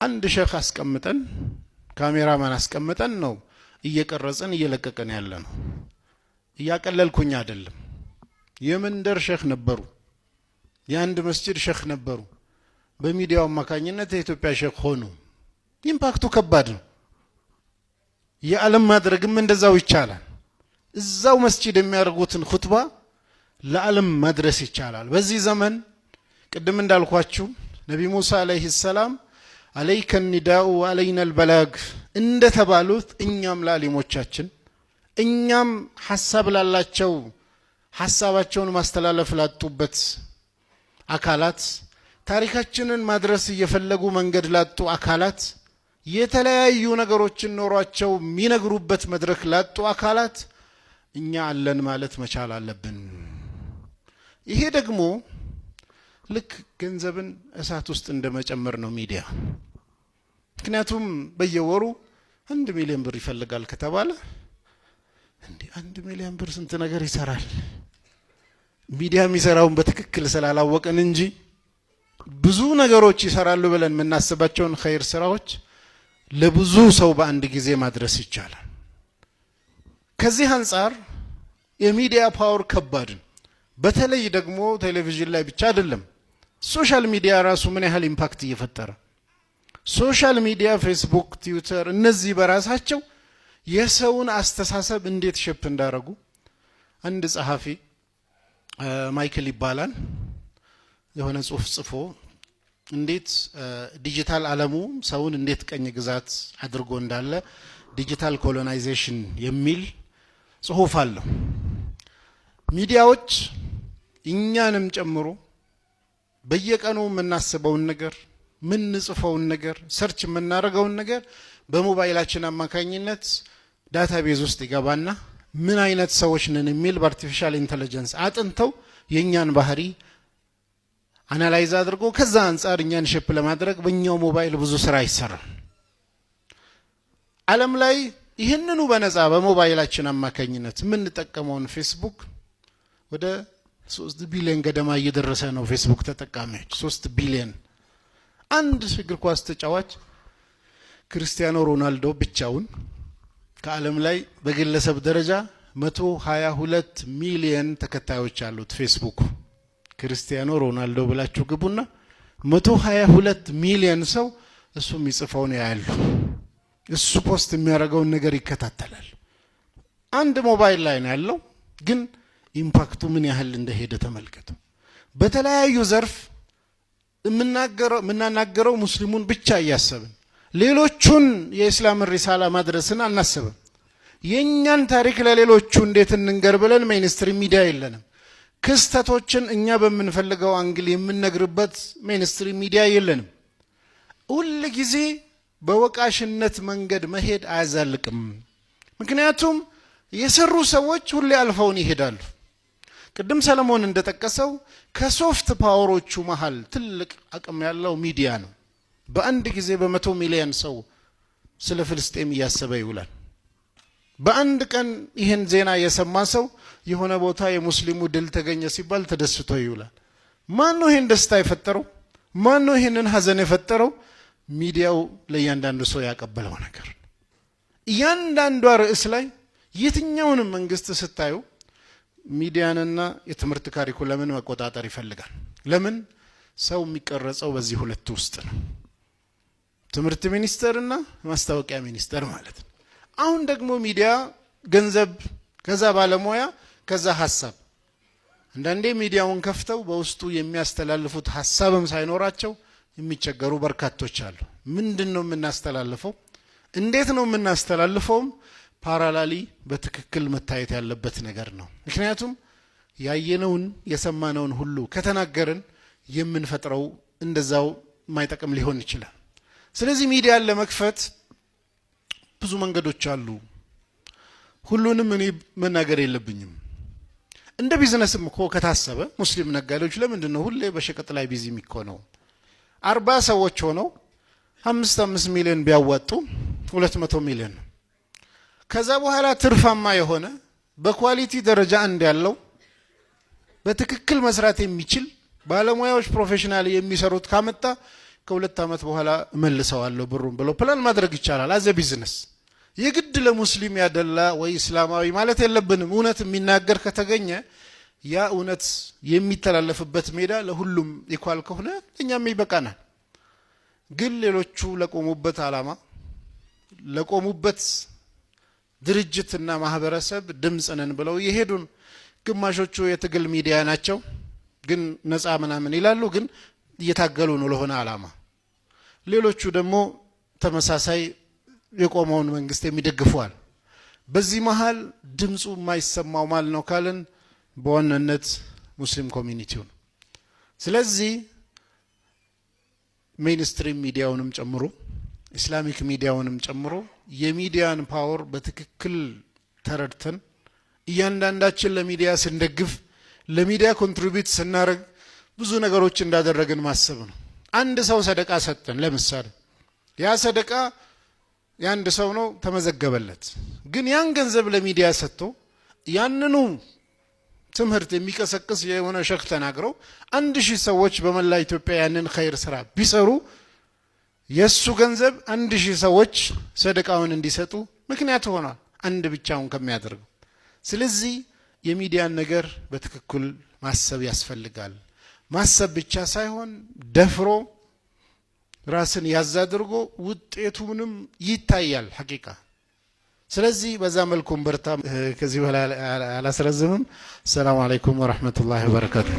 አንድ ሸኽ አስቀምጠን ካሜራማን አስቀምጠን ነው እየቀረጽን እየለቀቀን ያለ ነው። እያቀለልኩኝ አይደለም። የመንደር ሸኽ ነበሩ፣ የአንድ መስጂድ ሸኽ ነበሩ። በሚዲያው አማካኝነት የኢትዮጵያ ሸኽ ሆኑ። ኢምፓክቱ ከባድ ነው። የዓለም ማድረግም እንደዛው ይቻላል። እዛው መስጂድ የሚያደርጉትን ኹጥባ ለዓለም ማድረስ ይቻላል። በዚህ ዘመን ቅድም እንዳልኳችሁ ነቢ ሙሳ አለይሂ ሰላም አለይከ ኒዳኡ ወአለይና አልበላግ እንደተባሉት እኛም ለዓሊሞቻችን እኛም ሐሳብ ላላቸው ሐሳባቸውን ማስተላለፍ ላጡበት አካላት ታሪካችንን ማድረስ እየፈለጉ መንገድ ላጡ አካላት የተለያዩ ነገሮችን ኖሯቸው የሚነግሩበት መድረክ ላጡ አካላት እኛ አለን ማለት መቻል አለብን። ይሄ ደግሞ ልክ ገንዘብን እሳት ውስጥ እንደመጨመር ነው ሚዲያ። ምክንያቱም በየወሩ 1 ሚሊዮን ብር ይፈልጋል ከተባለ እንዴ 1 ሚሊዮን ብር ስንት ነገር ይሰራል። ሚዲያ የሚሰራውን በትክክል ስላላወቀን እንጂ ብዙ ነገሮች ይሰራሉ ብለን የምናስባቸውን ኸይር ስራዎች ለብዙ ሰው በአንድ ጊዜ ማድረስ ይቻላል። ከዚህ አንፃር የሚዲያ ፓወር ከባድ ነው። በተለይ ደግሞ ቴሌቪዥን ላይ ብቻ አይደለም፣ ሶሻል ሚዲያ ራሱ ምን ያህል ኢምፓክት እየፈጠረ ሶሻል ሚዲያ ፌስቡክ፣ ትዊተር እነዚህ በራሳቸው የሰውን አስተሳሰብ እንዴት ሼፕ እንዳረጉ አንድ ጸሐፊ ማይክል ይባላል የሆነ ጽሁፍ ጽፎ እንዴት ዲጂታል ዓለሙ ሰውን እንዴት ቀኝ ግዛት አድርጎ እንዳለ ዲጂታል ኮሎናይዜሽን የሚል ጽሁፍ አለው። ሚዲያዎች እኛንም ጨምሮ በየቀኑ የምናስበውን ነገር ምንጽፈውን ነገር ሰርች የምናደርገውን ነገር በሞባይላችን አማካኝነት ዳታቤዝ ውስጥ ይገባና ምን አይነት ሰዎች ነን የሚል በአርቲፊሻል ኢንተለጀንስ አጥንተው የኛን ባህሪ አናላይዝ አድርጎ ከዛ አንፃር እኛን ሼፕ ለማድረግ በእኛው ሞባይል ብዙ ስራ ይሰራል። ዓለም ላይ ይህንኑ በነፃ በሞባይላችን አማካኝነት የምንጠቀመውን ፌስቡክ ወደ 3 ቢሊዮን ገደማ እየደረሰ ነው። ፌስቡክ ተጠቃሚዎች 3 ቢሊዮን። አንድ እግር ኳስ ተጫዋች ክርስቲያኖ ሮናልዶ ብቻውን ከዓለም ላይ በግለሰብ ደረጃ 122 ሚሊዮን ተከታዮች አሉት ፌስቡክ። ክርስቲያኖ ሮናልዶ ብላችሁ ግቡና 122 ሚሊዮን ሰው እሱ የሚጽፈውን ያያሉ። እሱ ፖስት የሚያደርገውን ነገር ይከታተላል። አንድ ሞባይል ላይ ነው ያለው፣ ግን ኢምፓክቱ ምን ያህል እንደሄደ ተመልከቱ። በተለያዩ ዘርፍ የምናናገረው ሙስሊሙን ብቻ እያሰብን ሌሎቹን የእስላምን ሪሳላ ማድረስን አናስብም። የኛን ታሪክ ለሌሎቹ እንዴት እንንገር ብለን ሜይንስትሪም ሚዲያ የለንም። ክስተቶችን እኛ በምንፈልገው አንግል የምንነግርበት ሜይንስትሪም ሚዲያ የለንም። ሁሉ ጊዜ በወቃሽነት መንገድ መሄድ አያዛልቅም። ምክንያቱም የሰሩ ሰዎች ሁሌ አልፈውን ይሄዳሉ። ቅድም ሰለሞን እንደጠቀሰው ከሶፍት ፓወሮቹ መሃል ትልቅ አቅም ያለው ሚዲያ ነው። በአንድ ጊዜ በ100 ሚሊዮን ሰው ስለ ፍልስጤም እያሰበ ይውላል። በአንድ ቀን ይህን ዜና የሰማ ሰው የሆነ ቦታ የሙስሊሙ ድል ተገኘ ሲባል ተደስቶ ይውላል። ማን ነው ይህን ደስታ የፈጠረው? ማን ነው ይህንን ሀዘን የፈጠረው? ሚዲያው ለእያንዳንዱ ሰው ያቀበለው ነገር። እያንዳንዷ ርዕስ ላይ የትኛውንም መንግስት ስታዩ ሚዲያንና የትምህርት ካሪኩለምን መቆጣጠር ይፈልጋል። ለምን? ሰው የሚቀረጸው በዚህ ሁለት ውስጥ ነው። ትምህርት ሚኒስቴርና ማስታወቂያ ሚኒስቴር ማለት ነው። አሁን ደግሞ ሚዲያ ገንዘብ፣ ከዛ ባለሙያ፣ ከዛ ሐሳብ። አንዳንዴ ሚዲያውን ከፍተው በውስጡ የሚያስተላልፉት ሐሳብም ሳይኖራቸው የሚቸገሩ በርካቶች አሉ። ምንድነው የምናስተላልፈው? እንዴት ነው የምናስተላልፈው? ፓራላሊ በትክክል መታየት ያለበት ነገር ነው። ምክንያቱም ያየነውን የሰማነውን ሁሉ ከተናገርን የምንፈጥረው እንደዛው የማይጠቅም ሊሆን ይችላል። ስለዚህ ሚዲያን ለመክፈት ብዙ መንገዶች አሉ። ሁሉንም እኔ መናገር የለብኝም። እንደ ቢዝነስም እኮ ከታሰበ ሙስሊም ነጋዴዎች ለምንድን ነው ሁሌ በሸቀጥ ላይ ቢዚ የሚሆነው? 40 ሰዎች ሆነው 5 ሚሊዮን ቢያዋጡ 200 ሚሊዮን ነው። ከዛ በኋላ ትርፋማ የሆነ በኳሊቲ ደረጃ አንድ ያለው በትክክል መስራት የሚችል ባለሙያዎች ፕሮፌሽናል የሚሰሩት ካመጣ ከሁለት ዓመት በኋላ መልሰዋለሁ ብሩን ብለው ፕላን ማድረግ ይቻላል። አዘ ቢዝነስ የግድ ለሙስሊም ያደላ ወይ እስላማዊ ማለት የለብንም። እውነት የሚናገር ከተገኘ ያ እውነት የሚተላለፍበት ሜዳ ለሁሉም ኢኳል ከሆነ እኛም ይበቃናል። ግን ሌሎቹ ለቆሙበት ዓላማ ለቆሙበት ድርጅትና ማህበረሰብ ድምጽ ነን ብለው ይሄዱን። ግማሾቹ የትግል ሚዲያ ናቸው፣ ግን ነፃ ምናምን ይላሉ፣ ግን እየታገሉ ነው ለሆነ ዓላማ። ሌሎቹ ደግሞ ተመሳሳይ የቆመውን መንግስት የሚደግፉዋል። በዚህ መሃል ድምጹ የማይሰማው ማል ነው ካልን በዋናነት ሙስሊም ኮሚኒቲው ነው። ስለዚህ ሜይንስትሪም ሚዲያውንም ጨምሮ ኢስላሚክ ሚዲያውንም ጨምሮ የሚዲያን ፓወር በትክክል ተረድተን እያንዳንዳችን ለሚዲያ ስንደግፍ ለሚዲያ ኮንትሪቢዩት ስናደርግ ብዙ ነገሮች እንዳደረግን ማሰብ ነው። አንድ ሰው ሰደቃ ሰጠን ለምሳሌ ያ ሰደቃ ያንድ ሰው ነው ተመዘገበለት። ግን ያን ገንዘብ ለሚዲያ ሰጥቶ ያንኑ ትምህርት የሚቀሰቅስ የሆነ ሸክ ተናግረው 1000 ሰዎች በመላ ኢትዮጵያ ያንን ኸይር ስራ ቢሰሩ የሱ ገንዘብ 1000 ሰዎች ሰደቃውን እንዲሰጡ ምክንያት ሆኗል፣ አንድ ብቻውን ከሚያደርገው። ስለዚህ የሚዲያን ነገር በትክክል ማሰብ ያስፈልጋል። ማሰብ ብቻ ሳይሆን ደፍሮ ራስን ያዛድርጎ ውጤቱንም ይታያል ሐቂቃ። ስለዚህ በዛ መልኩ በርታ። ከዚህ በኋላ አላስረዝምም። ሰላም አለይኩም ወራህመቱላሂ ወበረካቱ።